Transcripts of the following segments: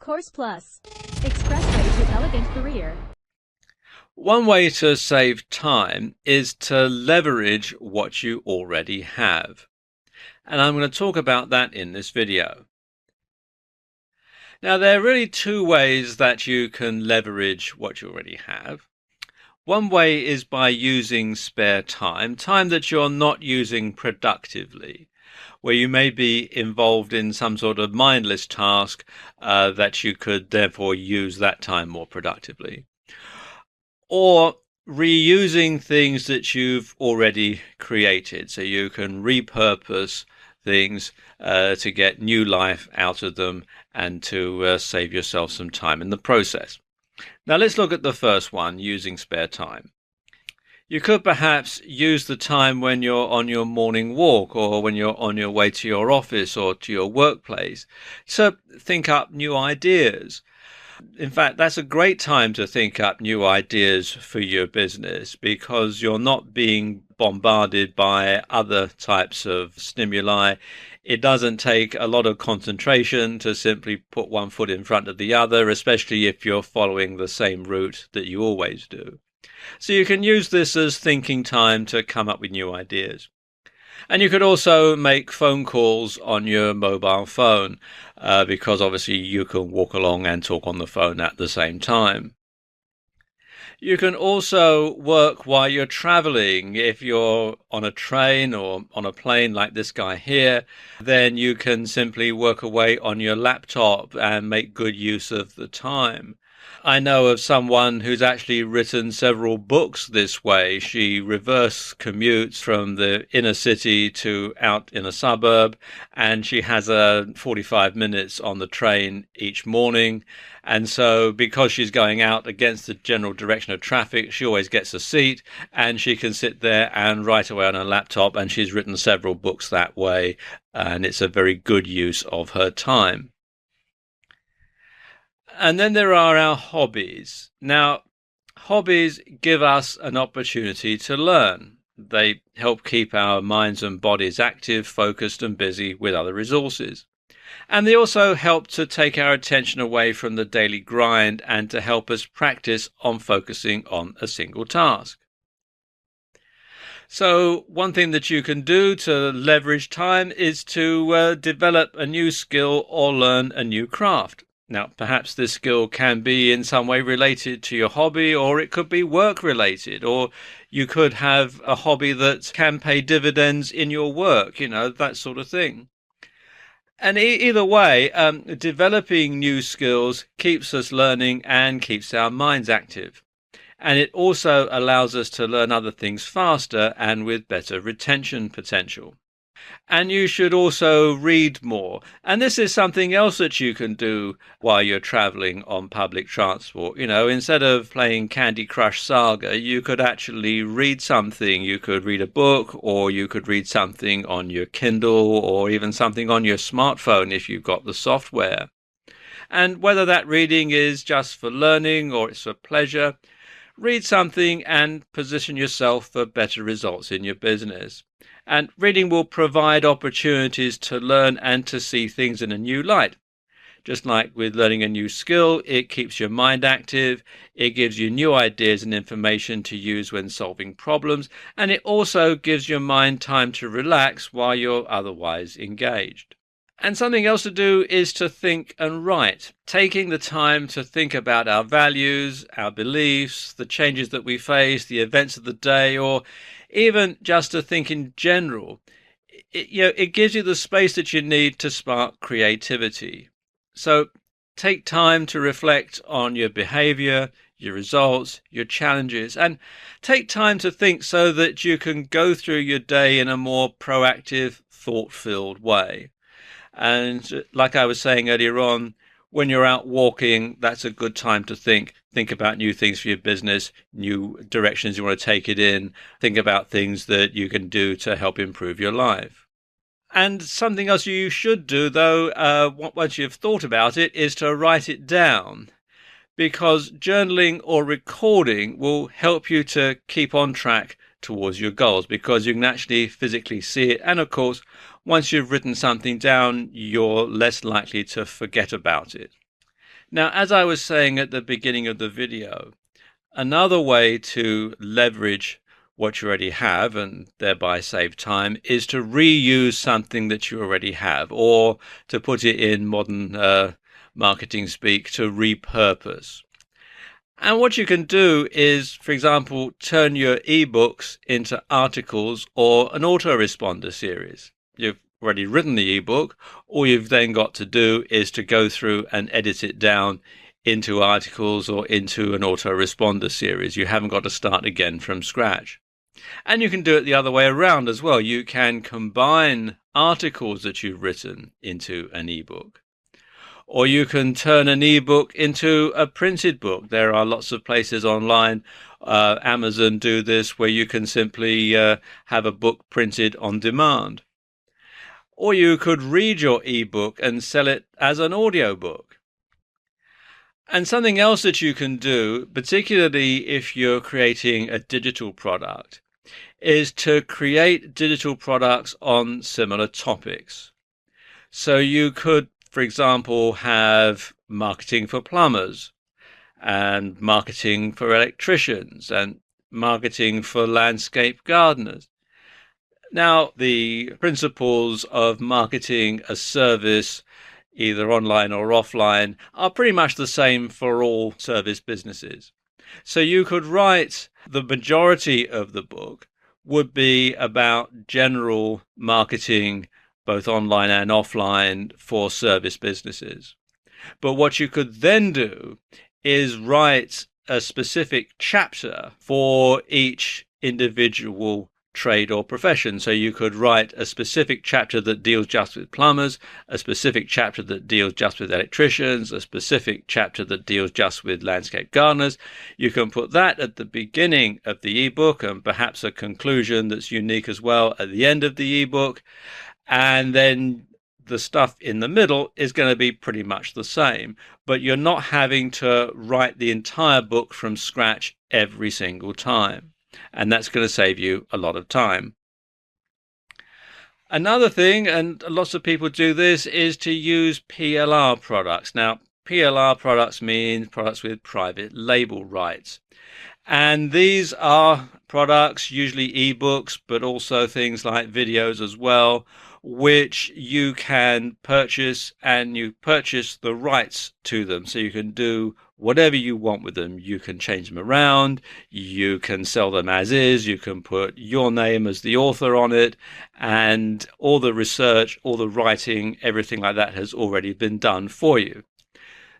Course Plus. Expressway to elegant career. One way to save time is to leverage what you already have. And I'm going to talk about that in this video. Now, there are really two ways that you can leverage what you already have. One way is by using spare time, time that you're not using productively, where you may be involved in some sort of mindless task that you could therefore use that time more productively. Or reusing things that you've already created, so you can repurpose things to get new life out of them and to save yourself some time in the process. Now let's look at the first one, using spare time. You could perhaps use the time when you're on your morning walk or when you're on your way to your office or to your workplace to think up new ideas. In fact, that's a great time to think up new ideas for your business because you're not being bombarded by other types of stimuli. It doesn't take a lot of concentration to simply put one foot in front of the other, especially if you're following the same route that you always do. So you can use this as thinking time to come up with new ideas. And you could also make phone calls on your mobile phone because obviously you can walk along and talk on the phone at the same time. You can also work while you're traveling. If you're on a train or on a plane like this guy here, then you can simply work away on your laptop and make good use of the time. I know of someone who's actually written several books this way. She reverse commutes from the inner city to out in a suburb, and she has 45 minutes on the train each morning. And so because she's going out against the general direction of traffic, she always gets a seat and she can sit there and write away on her laptop, and she's written several books that way, and it's a very good use of her time. And then there are our hobbies. Now, hobbies give us an opportunity to learn. They help keep our minds and bodies active, focused, and busy with other resources. And they also help to take our attention away from the daily grind and to help us practice on focusing on a single task. So one thing that you can do to leverage time is to develop a new skill or learn a new craft. Now, perhaps this skill can be in some way related to your hobby, or it could be work related, or you could have a hobby that can pay dividends in your work, that sort of thing. And either way, developing new skills keeps us learning and keeps our minds active. And it also allows us to learn other things faster and with better retention potential. And you should also read more. And this is something else that you can do while you're traveling on public transport. Instead of playing Candy Crush Saga, you could actually read something. You could read a book, or you could read something on your Kindle, or even something on your smartphone if you've got the software. And whether that reading is just for learning or it's for pleasure, read something and position yourself for better results in your business. And reading will provide opportunities to learn and to see things in a new light. Just like with learning a new skill, it keeps your mind active, it gives you new ideas and information to use when solving problems, and it also gives your mind time to relax while you're otherwise engaged. And something else to do is to think and write. Taking the time to think about our values, our beliefs, the changes that we face, the events of the day, or even just to think in general. It gives you the space that you need to spark creativity. So take time to reflect on your behavior, your results, your challenges, and take time to think so that you can go through your day in a more proactive, thought-filled way. And like I was saying earlier on, when you're out walking, that's a good time to think about new things for your business, new directions you want to take it in, think about things that you can do to help improve your life. And something else you should do, though, once you've thought about it, is to write it down, because journaling or recording will help you to keep on track towards your goals, because you can actually physically see it. And of course, once you've written something down, you're less likely to forget about it. Now, as I was saying at the beginning of the video, another way to leverage what you already have and thereby save time is to reuse something that you already have, or to put it in modern marketing speak, to repurpose. And what you can do is, for example, turn your ebooks into articles or an autoresponder series. You've already written the ebook. All you've then got to do is to go through and edit it down into articles or into an autoresponder series. You haven't got to start again from scratch. And you can do it the other way around as well. You can combine articles that you've written into an ebook. Or you can turn an ebook into a printed book. There are lots of places online, Amazon do this, where you can simply have a book printed on demand. Or you could read your ebook and sell it as an audiobook. And something else that you can do, particularly if you're creating a digital product, is to create digital products on similar topics. So you could, for example, have marketing for plumbers and marketing for electricians and marketing for landscape gardeners. Now, the principles of marketing a service, either online or offline, are pretty much the same for all service businesses. So you could write, the majority of the book would be about general marketing, both online and offline, for service businesses. But what you could then do is write a specific chapter for each individual trade or profession. So you could write a specific chapter that deals just with plumbers, a specific chapter that deals just with electricians, a specific chapter that deals just with landscape gardeners. You can put that at the beginning of the ebook and perhaps a conclusion that's unique as well at the end of the ebook. And then the stuff in the middle is going to be pretty much the same, but you're not having to write the entire book from scratch every single time. And that's going to save you a lot of time. Another thing, and lots of people do this, is to use PLR products. Now, PLR products mean products with private label rights. And these are products, usually ebooks, but also things like videos as well, which you can purchase, and you purchase the rights to them. So you can do whatever you want with them. You can change them around, you can sell them as is, you can put your name as the author on it, and all the research, all the writing, everything like that has already been done for you.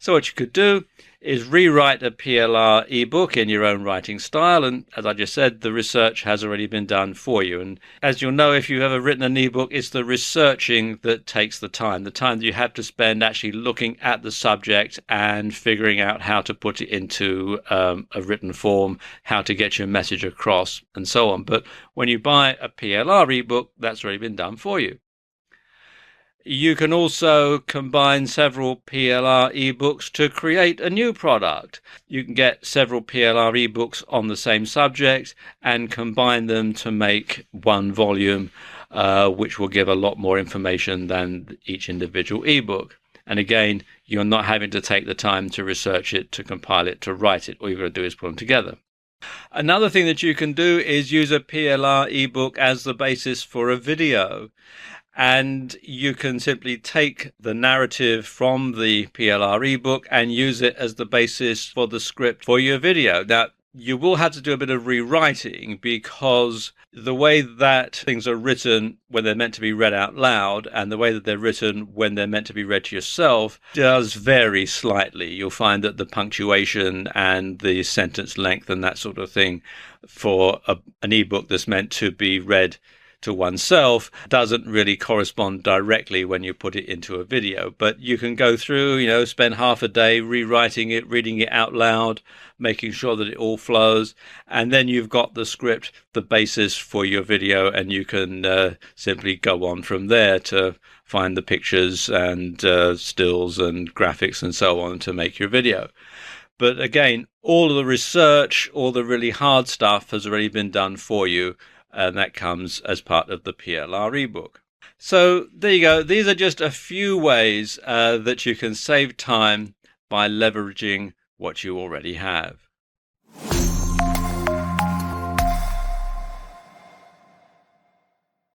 So what you could do is rewrite a PLR ebook in your own writing style, and as I just said, the research has already been done for you. And as you'll know, if you've ever written an ebook, it's the researching that takes the time that you have to spend actually looking at the subject and figuring out how to put it into a written form, how to get your message across, and so on. But when you buy a PLR ebook, that's already been done for you. You can also combine several PLR ebooks to create a new product. You can get several PLR ebooks on the same subject and combine them to make one volume, which will give a lot more information than each individual ebook. And again, you're not having to take the time to research it, to compile it, to write it. All you've got to do is put them together. Another thing that you can do is use a PLR ebook as the basis for a video. And you can simply take the narrative from the PLR ebook and use it as the basis for the script for your video. Now, you will have to do a bit of rewriting because the way that things are written when they're meant to be read out loud and the way that they're written when they're meant to be read to yourself does vary slightly. You'll find that the punctuation and the sentence length and that sort of thing for an ebook that's meant to be read to oneself doesn't really correspond directly when you put it into a video. But you can go through, spend half a day rewriting it, reading it out loud, making sure that it all flows, and then you've got the script, the basis for your video, and you can simply go on from there to find the pictures and stills and graphics and so on to make your video. But again, all of the research, all the really hard stuff has already been done for you, and that comes as part of the PLR ebook. So there you go. These are just a few ways that you can save time by leveraging what you already have.